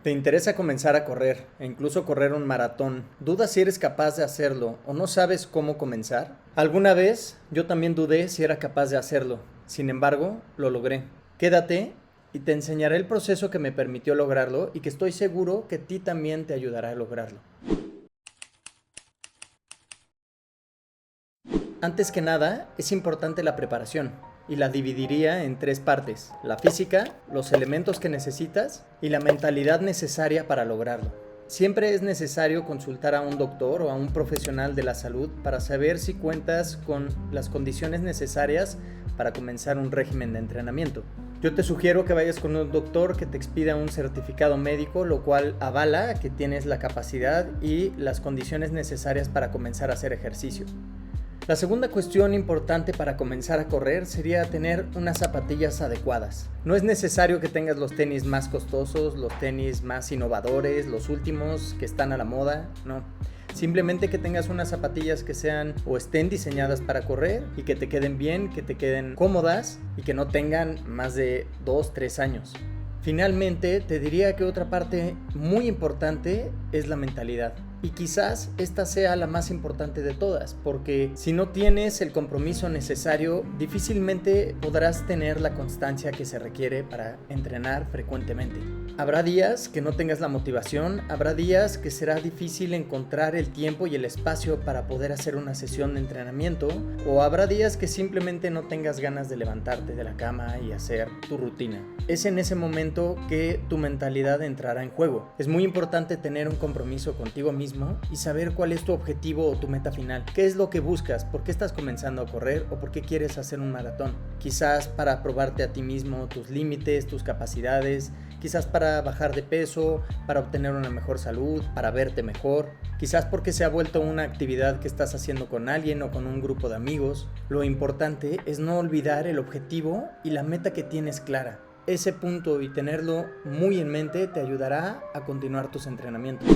¿Te interesa comenzar a correr e incluso correr un maratón? ¿Dudas si eres capaz de hacerlo o no sabes cómo comenzar? Alguna vez yo también dudé si era capaz de hacerlo. Sin embargo, lo logré. Quédate y te enseñaré el proceso que me permitió lograrlo y que estoy seguro que a ti también te ayudará a lograrlo. Antes que nada, es importante la preparación y la dividiría en tres partes: la física, los elementos que necesitas y la mentalidad necesaria para lograrlo. Siempre es necesario consultar a un doctor o a un profesional de la salud para saber si cuentas con las condiciones necesarias para comenzar un régimen de entrenamiento. Yo te sugiero que vayas con un doctor que te expida un certificado médico, lo cual avala que tienes la capacidad y las condiciones necesarias para comenzar a hacer ejercicio. La segunda cuestión importante para comenzar a correr sería tener unas zapatillas adecuadas. No es necesario que tengas los tenis más costosos, los tenis más innovadores, los últimos que están a la moda, no. Simplemente que tengas unas zapatillas que sean o estén diseñadas para correr y que te queden bien, que te queden cómodas y que no tengan más de 2-3 años. Finalmente, te diría que otra parte muy importante es la mentalidad. Y quizás esta sea la más importante de todas, porque si no tienes el compromiso necesario, difícilmente podrás tener la constancia que se requiere para entrenar frecuentemente. Habrá días que no tengas la motivación, habrá días que será difícil encontrar el tiempo y el espacio para poder hacer una sesión de entrenamiento, o habrá días que simplemente no tengas ganas de levantarte de la cama y hacer tu rutina. Es en ese momento que tu mentalidad entrará en juego. Es muy importante tener un compromiso contigo mismo y saber cuál es tu objetivo o tu meta final. ¿Qué es lo que buscas? ¿Por qué estás comenzando a correr o por qué quieres hacer un maratón? Quizás para probarte a ti mismo tus límites, tus capacidades, quizás para bajar de peso, para obtener una mejor salud, para verte mejor, quizás porque se ha vuelto una actividad que estás haciendo con alguien o con un grupo de amigos. Lo importante es no olvidar el objetivo y la meta que tienes clara. Ese punto y tenerlo muy en mente te ayudará a continuar tus entrenamientos.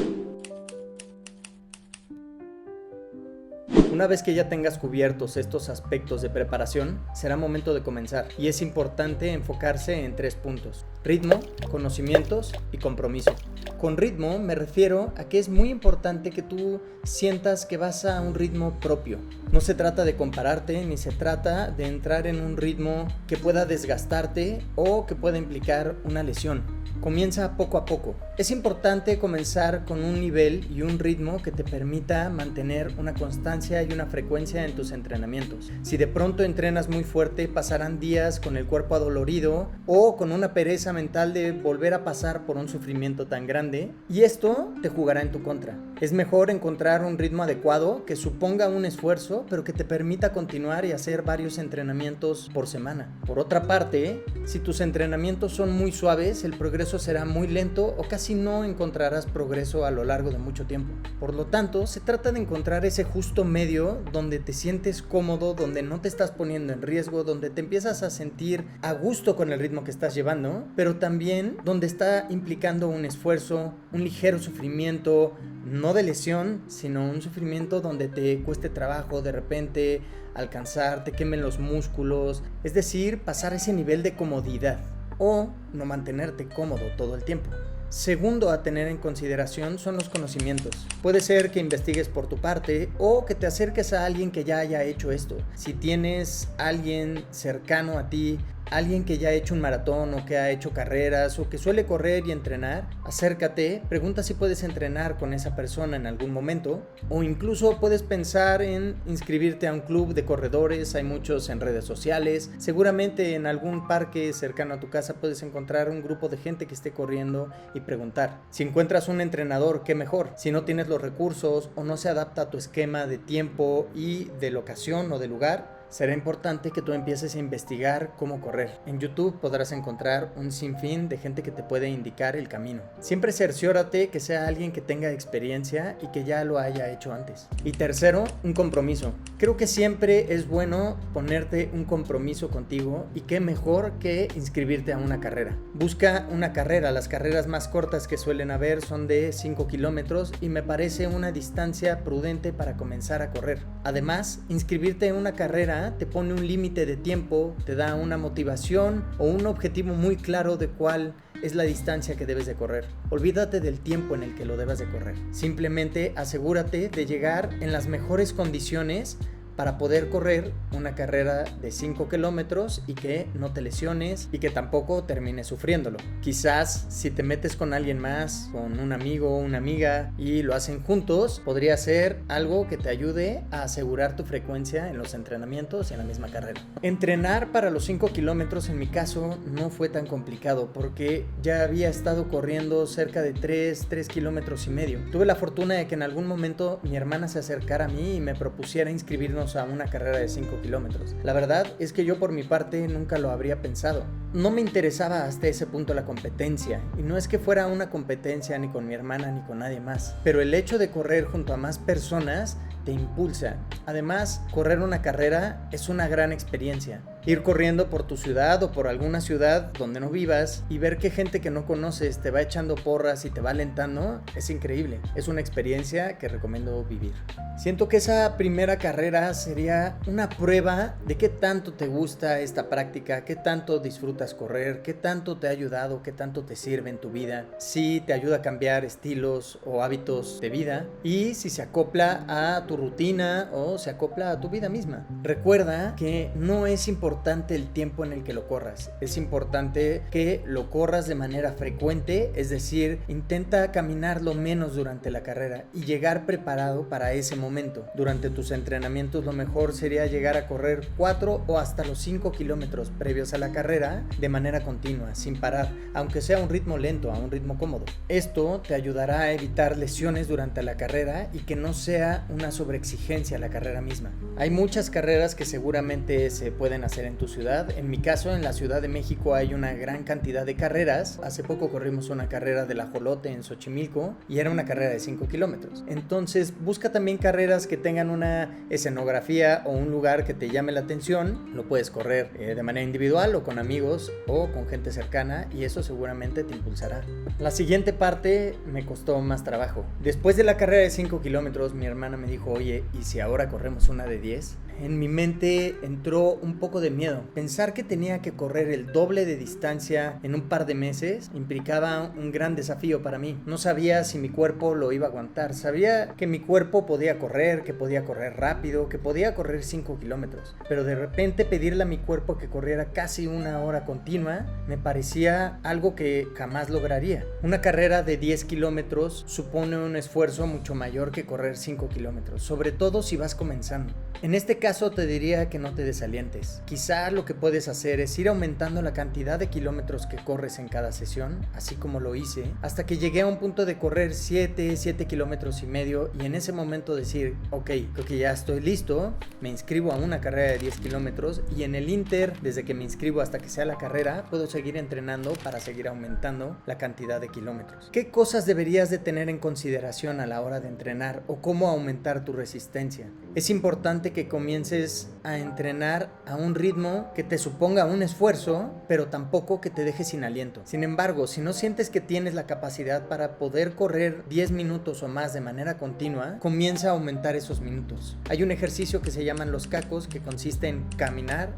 Una vez que ya tengas cubiertos estos aspectos de preparación, será momento de comenzar y es importante enfocarse en 3 puntos: ritmo, conocimientos y compromiso. Con ritmo me refiero a que es muy importante que tú sientas que vas a un ritmo propio. No se trata de compararte ni se trata de entrar en un ritmo que pueda desgastarte o que pueda implicar una lesión. Comienza poco a poco. Es importante comenzar con un nivel y un ritmo que te permita mantener una constancia y una frecuencia en tus entrenamientos. Si de pronto entrenas muy fuerte, pasarán días con el cuerpo adolorido o con una pereza mental de volver a pasar por un sufrimiento tan grande, y esto te jugará en tu contra. Es mejor encontrar un ritmo adecuado que suponga un esfuerzo, pero que te permita continuar y hacer varios entrenamientos por semana. Por otra parte, si tus entrenamientos son muy suaves, el progreso será muy lento o casi no encontrarás progreso a lo largo de mucho tiempo. Por lo tanto, se trata de encontrar ese justo medio donde te sientes cómodo, donde no te estás poniendo en riesgo, donde te empiezas a sentir a gusto con el ritmo que estás llevando, pero también donde está implicando un esfuerzo, un ligero sufrimiento, no de lesión, sino un sufrimiento donde te cueste trabajo de repente alcanzar, te quemen los músculos, es decir, pasar ese nivel de comodidad o no mantenerte cómodo todo el tiempo. Segundo a tener en consideración son los conocimientos. Puede ser que investigues por tu parte o que te acerques a alguien que ya haya hecho esto. Si tienes alguien cercano a ti, alguien que ya ha hecho un maratón o que ha hecho carreras o que suele correr y entrenar, acércate, pregunta si puedes entrenar con esa persona en algún momento, o incluso puedes pensar en inscribirte a un club de corredores. Hay muchos en redes sociales. Seguramente en algún parque cercano a tu casa puedes encontrar un grupo de gente que esté corriendo y preguntar. Si encuentras un entrenador, qué mejor. Si no tienes los recursos o no se adapta a tu esquema de tiempo y de locación o de lugar, será importante que tú empieces a investigar cómo correr. En YouTube podrás encontrar un sinfín de gente que te puede indicar el camino. Siempre cerciórate que sea alguien que tenga experiencia y que ya lo haya hecho antes. Y tercero, un compromiso. Creo que siempre es bueno ponerte un compromiso contigo, y qué mejor que inscribirte a una carrera. Busca una carrera. Las carreras más cortas que suelen haber son de 5 kilómetros y me parece una distancia prudente para comenzar a correr. Además, inscribirte en una carrera te pone un límite de tiempo, te da una motivación o un objetivo muy claro de cuál es la distancia que debes de correr. Olvídate del tiempo en el que lo debas de correr. Simplemente asegúrate de llegar en las mejores condiciones para poder correr una carrera de 5 kilómetros y que no te lesiones y que tampoco termines sufriéndolo. Quizás si te metes con alguien más, con un amigo o una amiga y lo hacen juntos, podría ser algo que te ayude a asegurar tu frecuencia en los entrenamientos y en la misma carrera. Entrenar para los 5 kilómetros en mi caso no fue tan complicado porque ya había estado corriendo cerca de 3 kilómetros y medio. Tuve la fortuna de que en algún momento mi hermana se acercara a mí y me propusiera inscribirnos a una carrera de 5 kilómetros. La verdad es que yo por mi parte nunca lo habría pensado. No me interesaba hasta ese punto la competencia, y no es que fuera una competencia ni con mi hermana ni con nadie más, pero el hecho de correr junto a más personas te impulsa. Además, correr una carrera es una gran experiencia. Ir corriendo por tu ciudad o por alguna ciudad donde no vivas y ver que gente que no conoces te va echando porras y te va alentando es increíble. Es una experiencia que recomiendo vivir. Siento que esa primera carrera sería una prueba de qué tanto te gusta esta práctica, qué tanto disfrutas correr, qué tanto te ha ayudado, qué tanto te sirve en tu vida, si te ayuda a cambiar estilos o hábitos de vida y si se acopla a tu rutina o se acopla a tu vida misma. Recuerda que no es importante el tiempo en el que lo corras, es importante que lo corras de manera frecuente, es decir, intenta caminar lo menos durante la carrera y llegar preparado para ese momento. Durante tus entrenamientos lo mejor sería llegar a correr 4 o hasta los 5 kilómetros previos a la carrera de manera continua, sin parar, aunque sea a un ritmo lento, a un ritmo cómodo. Esto te ayudará a evitar lesiones durante la carrera y que no sea una sobreexigencia la carrera misma. Hay muchas carreras que seguramente se pueden hacer en tu ciudad. En mi caso, en la Ciudad de México hay una gran cantidad de carreras. Hace poco corrimos una carrera del ajolote en Xochimilco y era una carrera de 5 kilómetros. Entonces, busca también carreras que tengan una escenografía o un lugar que te llame la atención. Lo puedes correr de manera individual o con amigos o con gente cercana y eso seguramente te impulsará. La siguiente parte me costó más trabajo. Después de la carrera de 5 kilómetros, mi hermana me dijo, oye, ¿y si ahora corremos una de 10? En mi mente entró un poco de miedo. Pensar que tenía que correr el doble de distancia en un par de meses implicaba un gran desafío para mí. No sabía si mi cuerpo lo iba a aguantar. Sabía que mi cuerpo podía correr, que podía correr rápido, que podía correr 5 kilómetros. Pero de repente pedirle a mi cuerpo que corriera casi una hora continua me parecía algo que jamás lograría. Una carrera de 10 kilómetros supone un esfuerzo mucho mayor que correr 5 kilómetros, sobre todo si vas comenzando. En este caso te diría que no te desalientes. Quizá lo que puedes hacer es ir aumentando la cantidad de kilómetros que corres en cada sesión, así como lo hice, hasta que llegué a un punto de correr 7 kilómetros y medio y en ese momento decir, ok, creo que ya estoy listo, me inscribo a una carrera de 10 kilómetros y en el inter, desde que me inscribo hasta que sea la carrera, puedo seguir entrenando para seguir aumentando la cantidad de kilómetros. ¿Qué cosas deberías de tener en consideración a la hora de entrenar o cómo aumentar tu resistencia? Es importante que comiences a entrenar a un ritmo que te suponga un esfuerzo, pero tampoco que te deje sin aliento. Sin embargo, si no sientes que tienes la capacidad para poder correr 10 minutos o más de manera continua, comienza a aumentar esos minutos. Hay un ejercicio que se llaman los cacos, que consiste en caminar,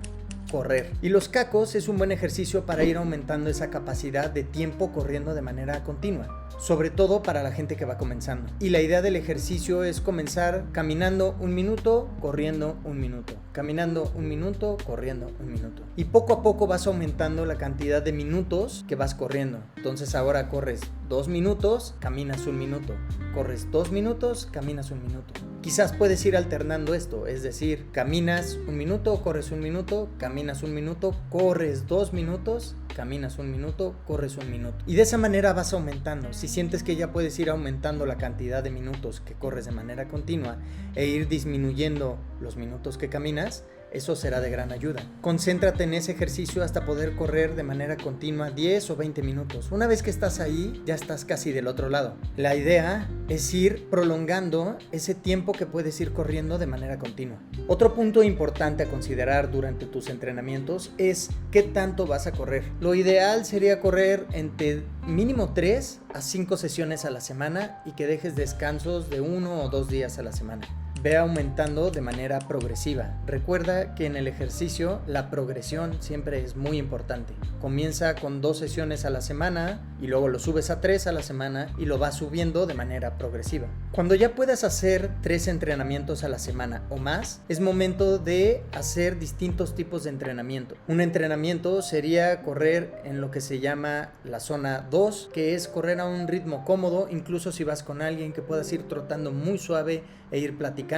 correr. Y los cacos es un buen ejercicio para ir aumentando esa capacidad de tiempo corriendo de manera continua, sobre todo para la gente que va comenzando. Y la idea del ejercicio es comenzar caminando 1 minuto, corriendo 1 minuto, caminando 1 minuto, corriendo 1 minuto. Y poco a poco vas aumentando la cantidad de minutos que vas corriendo. Entonces ahora corres 2 minutos, caminas 1 minuto. Corres 2 minutos, caminas 1 minuto. Quizás puedes ir alternando esto, es decir, caminas 1 minuto, corres 1 minuto, caminas 1 minuto, corres 2 minutos, caminas 1 minuto, corres 1 minuto. Y de esa manera vas aumentando. Si sientes que ya puedes ir aumentando la cantidad de minutos que corres de manera continua e ir disminuyendo los minutos que caminas, eso será de gran ayuda. Concéntrate en ese ejercicio hasta poder correr de manera continua 10 o 20 minutos. Una vez que estás ahí, ya estás casi del otro lado. La idea es ir prolongando ese tiempo que puedes ir corriendo de manera continua. Otro punto importante a considerar durante tus entrenamientos es qué tanto vas a correr. Lo ideal sería correr entre mínimo 3 a 5 sesiones a la semana y que dejes descansos de 1 o 2 días a la semana. Ve aumentando de manera progresiva. Recuerda que en el ejercicio la progresión siempre es muy importante. Comienza con 2 sesiones a la semana y luego lo subes a 3 a la semana y lo vas subiendo de manera progresiva. Cuando ya puedas hacer 3 entrenamientos a la semana o más, es momento de hacer distintos tipos de entrenamiento. Un entrenamiento sería correr en lo que se llama la zona 2, que es correr a un ritmo cómodo, incluso si vas con alguien, que puedas ir trotando muy suave e ir platicando.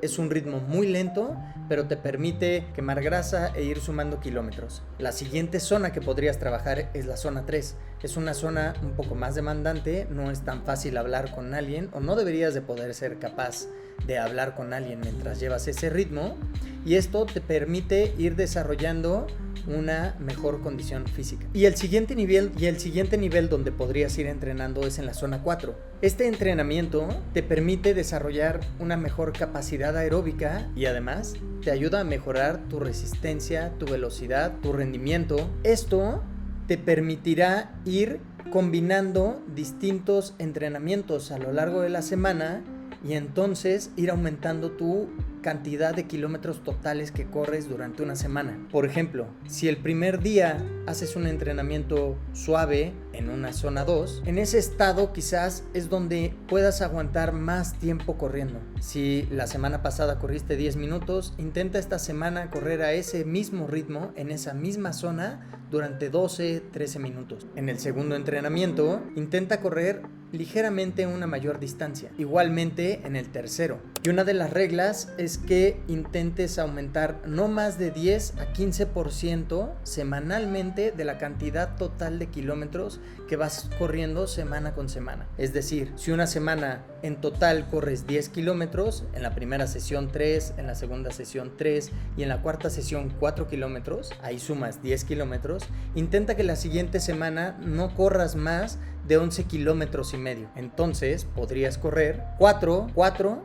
Es un ritmo muy lento, pero te permite quemar grasa e ir sumando kilómetros. La siguiente zona que podrías trabajar es la zona 3. Es una zona un poco más demandante, no es tan fácil hablar con alguien, o no deberías de poder ser capaz de hablar con alguien mientras llevas ese ritmo, y esto te permite ir desarrollando una mejor condición física. Y el siguiente nivel donde podrías ir entrenando es en la zona 4. Este entrenamiento te permite desarrollar una mejor capacidad aeróbica y además te ayuda a mejorar tu resistencia, tu velocidad, tu rendimiento. Esto te permitirá ir combinando distintos entrenamientos a lo largo de la semana y entonces ir aumentando tu cantidad de kilómetros totales que corres durante una semana. Por ejemplo, si el primer día haces un entrenamiento suave en una zona 2, en ese estado quizás es donde puedas aguantar más tiempo corriendo. Si la semana pasada corriste 10 minutos, intenta esta semana correr a ese mismo ritmo en esa misma zona durante 12-13 minutos. En el segundo entrenamiento, intenta correr ligeramente una mayor distancia. Igualmente en el tercero. Y una de las reglas es que intentes aumentar no más de 10 a 15% semanalmente de la cantidad total de kilómetros que vas corriendo semana con semana. Es decir, si una semana en total corres 10 kilómetros, en la primera sesión 3, en la segunda sesión 3 y en la cuarta sesión 4 kilómetros, ahí sumas 10 kilómetros, intenta que la siguiente semana no corras más de 11 kilómetros y medio. Entonces podrías correr 4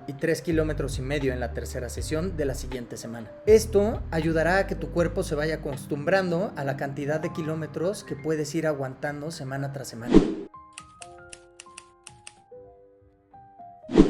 y 3 kilómetros y medio en la tercera sesión de la siguiente semana. Esto ayudará a que tu cuerpo se vaya acostumbrando a la cantidad de kilómetros que puedes ir aguantando semana tras semana.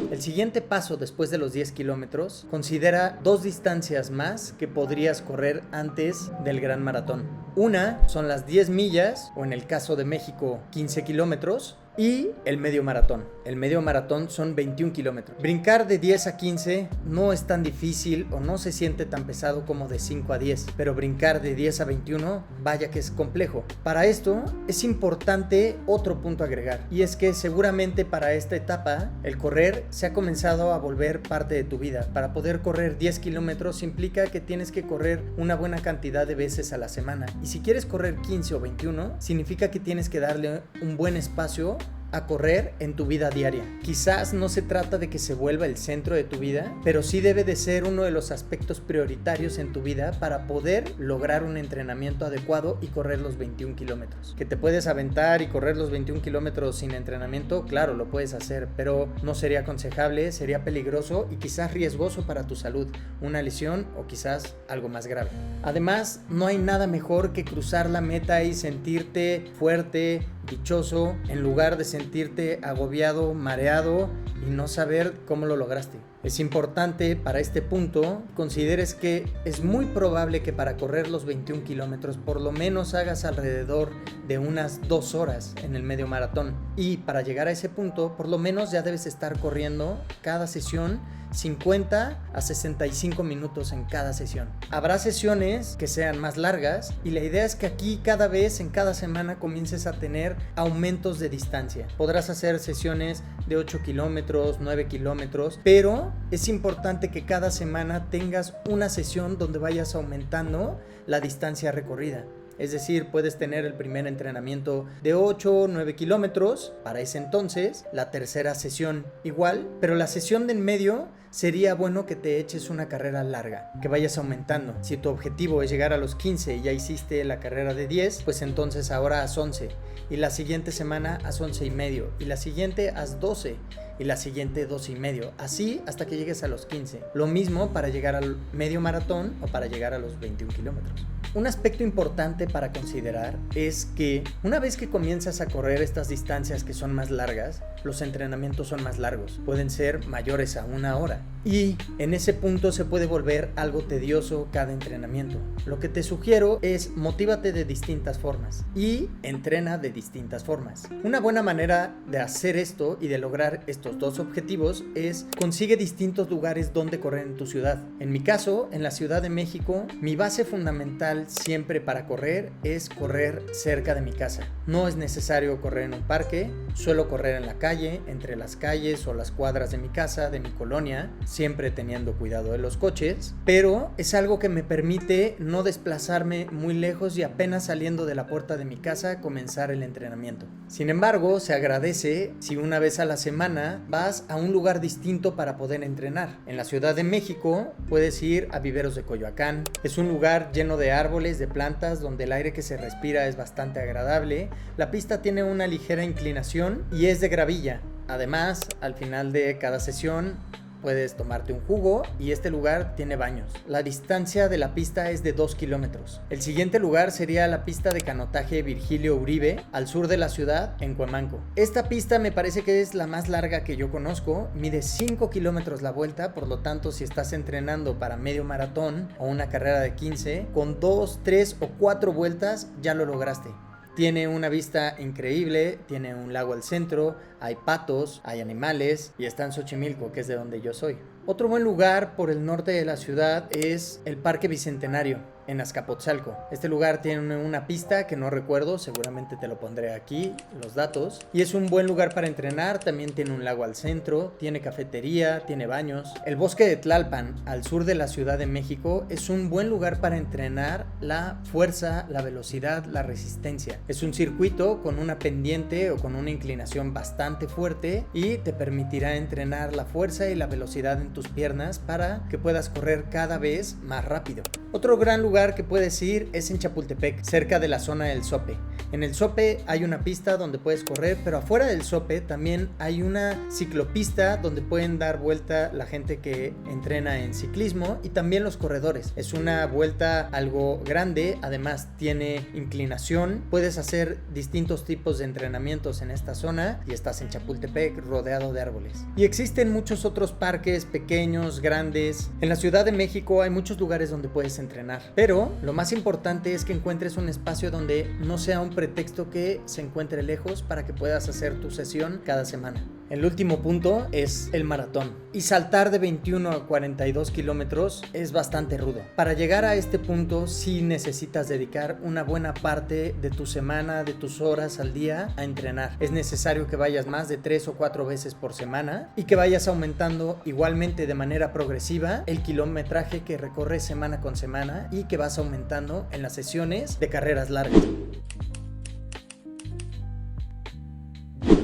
El siguiente paso después de los 10 kilómetros considera 2 distancias más que podrías correr antes del gran maratón. Una son las 10 millas, o en el caso de México 15 kilómetros, y el medio maratón. El medio maratón son 21 kilómetros. Brincar de 10 a 15 no es tan difícil o no se siente tan pesado como de 5 a 10, pero brincar de 10 a 21, vaya que es complejo. Para esto es importante otro punto a agregar, y es que seguramente para esta etapa el correr se ha comenzado a volver parte de tu vida. Para poder correr 10 kilómetros implica que tienes que correr una buena cantidad de veces a la semana, y si quieres correr 15 o 21, significa que tienes que darle un buen espacio a correr en tu vida diaria. Quizás no se trata de que se vuelva el centro de tu vida, pero sí debe de ser uno de los aspectos prioritarios en tu vida para poder lograr un entrenamiento adecuado y correr los 21 kilómetros. ¿Que te puedes aventar y correr los 21 kilómetros sin entrenamiento? Claro, lo puedes hacer, pero no sería aconsejable, sería peligroso y quizás riesgoso para tu salud, una lesión o quizás algo más grave. Además, no hay nada mejor que cruzar la meta y sentirte fuerte, dichoso, en lugar de sentirte agobiado, mareado y no saber cómo lo lograste. Es importante para este punto consideres que es muy probable que para correr los 21 kilómetros por lo menos hagas alrededor de unas 2 horas en el medio maratón, y para llegar a ese punto por lo menos ya debes estar corriendo cada sesión 50 a 65 minutos en cada sesión. Habrá sesiones que sean más largas y la idea es que aquí cada vez en cada semana comiences a tener aumentos de distancia. Podrás hacer sesiones de 8 kilómetros, 9 kilómetros, pero es importante que cada semana tengas una sesión donde vayas aumentando la distancia recorrida. Es decir, puedes tener el primer entrenamiento de 8 o 9 kilómetros para ese entonces, la tercera sesión igual, pero la sesión de en medio sería bueno que te eches una carrera larga, que vayas aumentando. Si tu objetivo es llegar a los 15 y ya hiciste la carrera de 10, pues entonces ahora haz 11, y la siguiente semana haz 11 y medio, y la siguiente haz 12, y la siguiente 2,5, así hasta que llegues a los 15. Lo mismo para llegar al medio maratón o para llegar a los 21 kilómetros. Un aspecto importante para considerar es que una vez que comienzas a correr estas distancias que son más largas, los entrenamientos son más largos, pueden ser mayores a 1 hora. Y en ese punto se puede volver algo tedioso cada entrenamiento. Lo que te sugiero es motívate de distintas formas y entrena de distintas formas. Una buena manera de hacer esto y de lograr estos dos objetivos es consigue distintos lugares donde correr en tu ciudad. En mi caso, en la Ciudad de México, mi base fundamental siempre para correr es correr cerca de mi casa. No es necesario correr en un parque, suelo correr en la calle, entre las calles o las cuadras de mi casa, de mi colonia, siempre teniendo cuidado de los coches, pero es algo que me permite no desplazarme muy lejos y apenas saliendo de la puerta de mi casa comenzar el entrenamiento. Sin embargo, se agradece si una vez a la semana vas a un lugar distinto para poder entrenar. En la Ciudad de México puedes ir a Viveros de Coyoacán. Es un lugar lleno de árboles, de plantas, donde el aire que se respira es bastante agradable. La pista tiene una ligera inclinación y es de gravilla. Además, al final de cada sesión puedes tomarte un jugo y este lugar tiene baños. La distancia de la pista es de 2 kilómetros. El siguiente lugar sería la pista de canotaje Virgilio Uribe, al sur de la ciudad, en Cuemanco. Esta pista me parece que es la más larga que yo conozco, mide 5 kilómetros la vuelta, por lo tanto si estás entrenando para medio maratón o una carrera de 15, con 2, 3 o 4 vueltas ya lo lograste. Tiene una vista increíble, tiene un lago al centro, hay patos, hay animales y está en Xochimilco, que es de donde yo soy. Otro buen lugar por el norte de la ciudad es el Parque Bicentenario, en Azcapotzalco. Este lugar tiene una pista que no recuerdo, seguramente te lo pondré aquí, los datos. Y es un buen lugar para entrenar, también tiene un lago al centro, tiene cafetería, tiene baños. El Bosque de Tlalpan, al sur de la Ciudad de México, es un buen lugar para entrenar la fuerza, la velocidad, la resistencia. Es un circuito con una pendiente o con una inclinación bastante fuerte y te permitirá entrenar la fuerza y la velocidad en tus piernas para que puedas correr cada vez más rápido. Otro gran lugar que puedes ir es en Chapultepec, cerca de la zona del Zope. En el Zope hay una pista donde puedes correr, pero afuera del Zope también hay una ciclopista donde pueden dar vuelta la gente que entrena en ciclismo y también los corredores. Es una vuelta algo grande, además tiene inclinación. Puedes hacer distintos tipos de entrenamientos en esta zona y estás en Chapultepec rodeado de árboles. Y existen muchos otros parques pequeños, grandes. En la Ciudad de México hay muchos lugares donde puedes entrenar, pero lo más importante es que encuentres un espacio donde no sea un pretexto que se encuentre lejos para que puedas hacer tu sesión cada semana. El último punto es el maratón. Y saltar de 21 a 42 kilómetros es bastante rudo. Para llegar a este punto sí necesitas dedicar una buena parte de tu semana, de tus horas al día a entrenar. Es necesario que vayas más de 3 o 4 veces por semana y que vayas aumentando igualmente de manera progresiva el kilometraje que recorres semana con semana y que vas aumentando en las sesiones de carreras largas.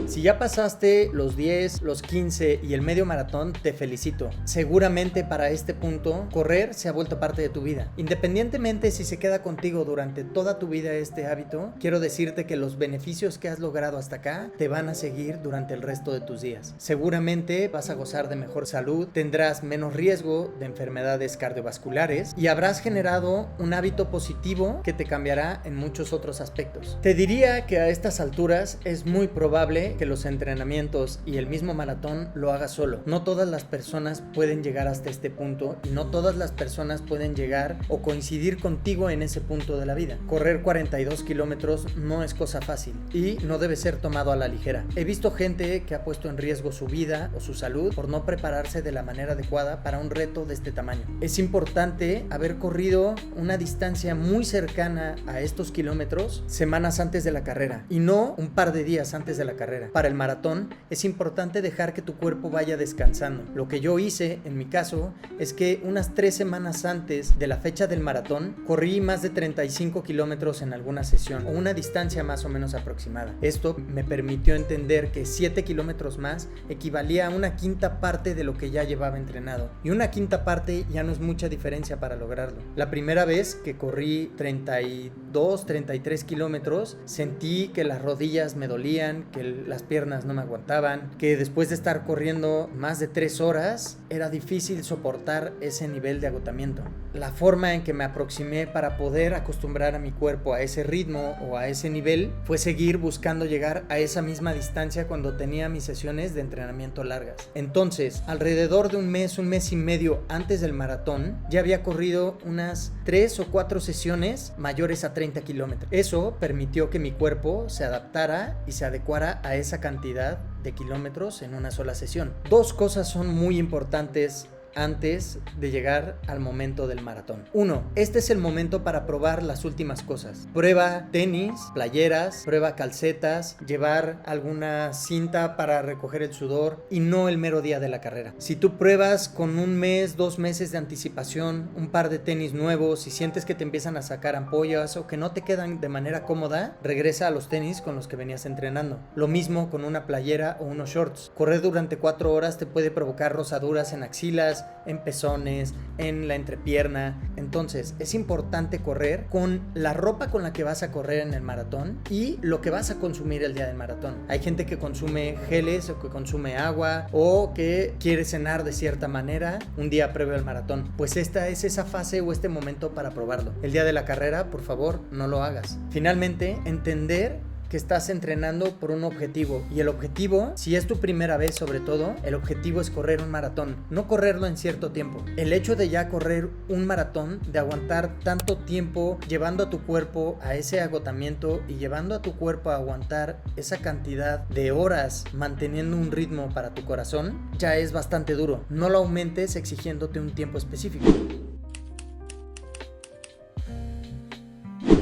Si ya pasaste los 10, los 15 y el medio maratón, te felicito. Seguramente para este punto, correr se ha vuelto parte de tu vida. Independientemente si se queda contigo durante toda tu vida este hábito, quiero decirte que los beneficios que has logrado hasta acá te van a seguir durante el resto de tus días. Seguramente vas a gozar de mejor salud, tendrás menos riesgo de enfermedades cardiovasculares y habrás generado un hábito positivo que te cambiará en muchos otros aspectos. Te diría que a estas alturas es muy probable que los entrenamientos y el mismo maratón lo hagas solo. No todas las personas pueden llegar hasta este punto y no todas las personas pueden llegar o coincidir contigo en ese punto de la vida. Correr 42 kilómetros no es cosa fácil y no debe ser tomado a la ligera. He visto gente que ha puesto en riesgo su vida o su salud por no prepararse de la manera adecuada para un reto de este tamaño. Es importante haber corrido una distancia muy cercana a estos kilómetros semanas antes de la carrera y no un par de días antes de la carrera. Para el maratón es importante dejar que tu cuerpo vaya descansando. Lo que yo hice en mi caso es que unas 3 semanas antes de la fecha del maratón corrí más de 35 kilómetros en alguna sesión o una distancia más o menos aproximada. Esto me permitió entender que 7 kilómetros más equivalía a una quinta parte de lo que ya llevaba entrenado y una quinta parte ya no es mucha diferencia para lograrlo. La primera vez que corrí 32, 33 kilómetros sentí que las rodillas me dolían, que las las piernas no me aguantaban, que después de estar corriendo más de 3 horas era difícil soportar ese nivel de agotamiento. La forma en que me aproximé para poder acostumbrar a mi cuerpo a ese ritmo o a ese nivel fue seguir buscando llegar a esa misma distancia cuando tenía mis sesiones de entrenamiento largas. Entonces, alrededor de un mes y medio antes del maratón, ya había corrido unas 3 o 4 sesiones mayores a 30 kilómetros. Eso permitió que mi cuerpo se adaptara y se adecuara a esa cantidad de kilómetros en una sola sesión. 2 cosas son muy importantes antes de llegar al momento del maratón. 1. Este es el momento para probar las últimas cosas. Prueba tenis, playeras, prueba calcetas, llevar alguna cinta para recoger el sudor y no el mero día de la carrera. Si tú pruebas con 1 mes, 2 meses de anticipación, un par de tenis nuevos y sientes que te empiezan a sacar ampollas o que no te quedan de manera cómoda, regresa a los tenis con los que venías entrenando. Lo mismo con una playera o unos shorts. Correr durante 4 horas te puede provocar rosaduras en axilas, en pezones, en la entrepierna. Entonces es importante correr con la ropa con la que vas a correr en el maratón y lo que vas a consumir el día del maratón. Hay gente que consume geles o que consume agua o que quiere cenar de cierta manera un día previo al maratón. Pues esta es esa fase o este momento para probarlo. El día de la carrera, por favor, no lo hagas. Finalmente, entender que estás entrenando por un objetivo, y el objetivo, si es tu primera vez sobre todo, el objetivo es correr un maratón, no correrlo en cierto tiempo. El hecho de ya correr un maratón, de aguantar tanto tiempo llevando a tu cuerpo a ese agotamiento y llevando a tu cuerpo a aguantar esa cantidad de horas manteniendo un ritmo para tu corazón, ya es bastante duro. No lo aumentes exigiéndote un tiempo específico.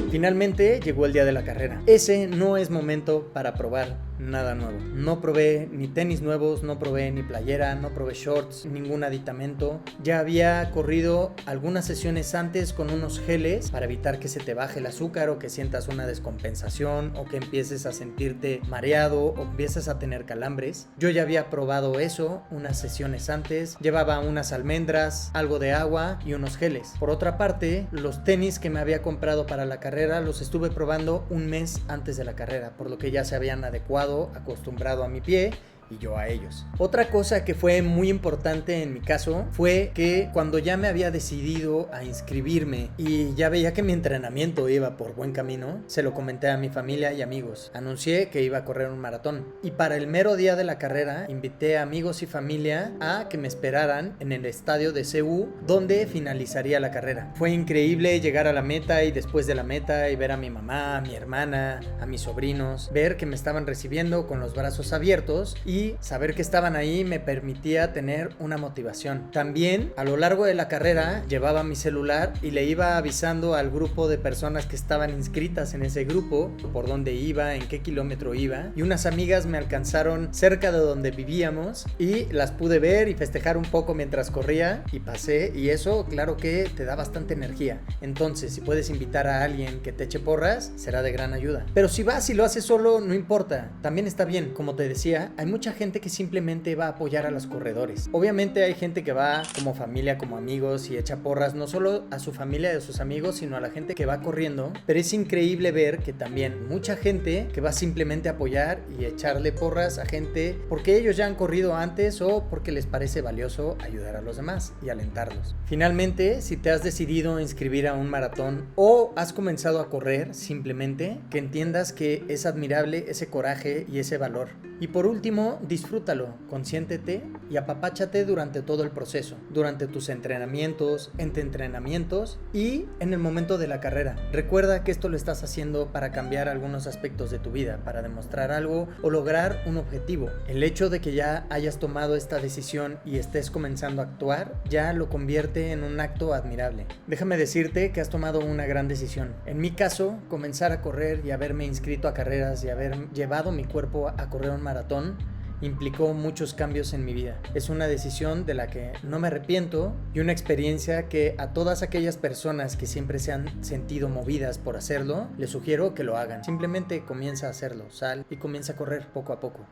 Finalmente llegó el día de la carrera. Ese no es momento para probar nada nuevo. No probé ni tenis nuevos, no probé ni playera, no probé shorts, ningún aditamento. Ya había corrido algunas sesiones antes con unos geles para evitar que se te baje el azúcar o que sientas una descompensación o que empieces a sentirte mareado o empieces a tener calambres. Yo ya había probado eso unas sesiones antes. Llevaba unas almendras, algo de agua y unos geles. Por otra parte, los tenis que me había comprado para la carrera los estuve probando 1 mes antes de la carrera, por lo que ya se habían acostumbrado a mi pie y yo a ellos. Otra cosa que fue muy importante en mi caso fue que cuando ya me había decidido a inscribirme y ya veía que mi entrenamiento iba por buen camino, se lo comenté a mi familia y amigos. Anuncié que iba a correr un maratón y para el mero día de la carrera invité a amigos y familia a que me esperaran en el estadio de CU donde finalizaría la carrera. Fue increíble llegar a la meta y después de la meta y ver a mi mamá, a mi hermana, a mis sobrinos, ver que me estaban recibiendo con los brazos abiertos y saber que estaban ahí me permitía tener una motivación. También a lo largo de la carrera llevaba mi celular y le iba avisando al grupo de personas que estaban inscritas en ese grupo por dónde iba, en qué kilómetro iba, y unas amigas me alcanzaron cerca de donde vivíamos y las pude ver y festejar un poco mientras corría y pasé, y eso claro que te da bastante energía. Entonces si puedes invitar a alguien que te eche porras, será de gran ayuda. Pero si vas y lo haces solo, no importa, también está bien. Como te decía, hay mucha gente que simplemente va a apoyar a los corredores. Obviamente hay gente que va como familia, como amigos y echa porras no solo a su familia y a sus amigos, sino a la gente que va corriendo. Pero es increíble ver que también mucha gente que va simplemente a apoyar y echarle porras a gente porque ellos ya han corrido antes o porque les parece valioso ayudar a los demás y alentarlos. Finalmente, si te has decidido inscribir a un maratón o has comenzado a correr, simplemente que entiendas que es admirable ese coraje y ese valor. Y por último, disfrútalo, consiéntete y apapáchate durante todo el proceso, durante tus entrenamientos, entre entrenamientos y en el momento de la carrera. Recuerda que esto lo estás haciendo para cambiar algunos aspectos de tu vida, para demostrar algo o lograr un objetivo. El hecho de que ya hayas tomado esta decisión y estés comenzando a actuar, ya lo convierte en un acto admirable. Déjame decirte que has tomado una gran decisión. En mi caso, comenzar a correr y haberme inscrito a carreras y haber llevado mi cuerpo a correr un maratón implicó muchos cambios en mi vida. Es una decisión de la que no me arrepiento y una experiencia que a todas aquellas personas que siempre se han sentido movidas por hacerlo, les sugiero que lo hagan. Simplemente comienza a hacerlo, sal y comienza a correr poco a poco.